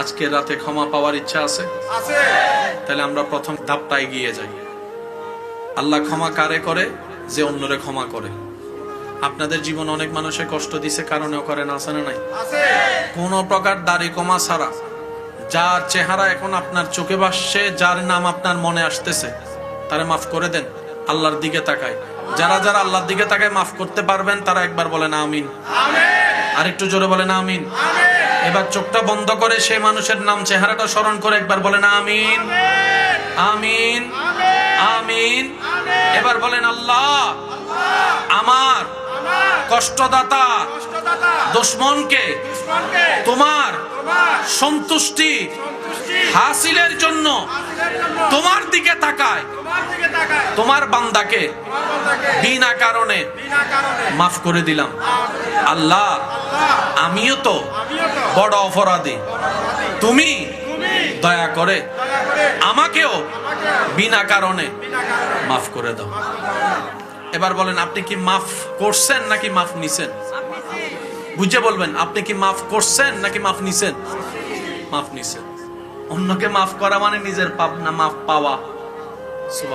আজকের রাতে ক্ষমা পাওয়ার ইচ্ছা আছে? তাহলে আমরা প্রথম ধাপটা এগিয়ে যাই। আল্লাহ ক্ষমা কারে করে? যে অন্যরে ক্ষমা করে। আপনাদের জীবন অনেক মানুষে কষ্ট দিছে, কারণেও করেন, আছে না নাই? কোন প্রকার দাড়ি কমা ছাড়া যার চেহারা এখন আপনার চোখে ভাসছে, যার নাম আপনার মনে আসতেছে, তারা মাফ করে দেন। আল্লাহর দিকে তাকায়। যারা যারা আল্লাহর দিকে তাকায় মাফ করতে পারবেন তারা একবার বলেন আমিন। আর একটু জোরে বলেন আমিন। এবার চোখটা বন্ধ করে সেই মানুষের নাম চেহারাটা স্মরণ করে একবার বলেন আমিন আমিন আমিন। এবার বলেন আল্লাহ আমার কষ্টদাতা দুশমনকে তোমার সন্তুষ্টি হাসিলের জন্য তোমার দিকে তাকায়, তোমার বান্দাকে বিনা কারণে মাফ করে দিলাম। আল্লাহ আমিও তো বড় অপরাধী, তুমি দয়া করে আমাকেও বিনা কারণে মাফ করে দাও। এবার বলেন আপনি কি মাফ করছেন নাকি মাফ নিছেন? বুঝে বলবেন, আপনি কি মাফ করছেন নাকি মাফ নিছেন? মাফ নিছেন। অন্যকে মাফ করা মানে নিজের পাপ না মাফ পাওয়া।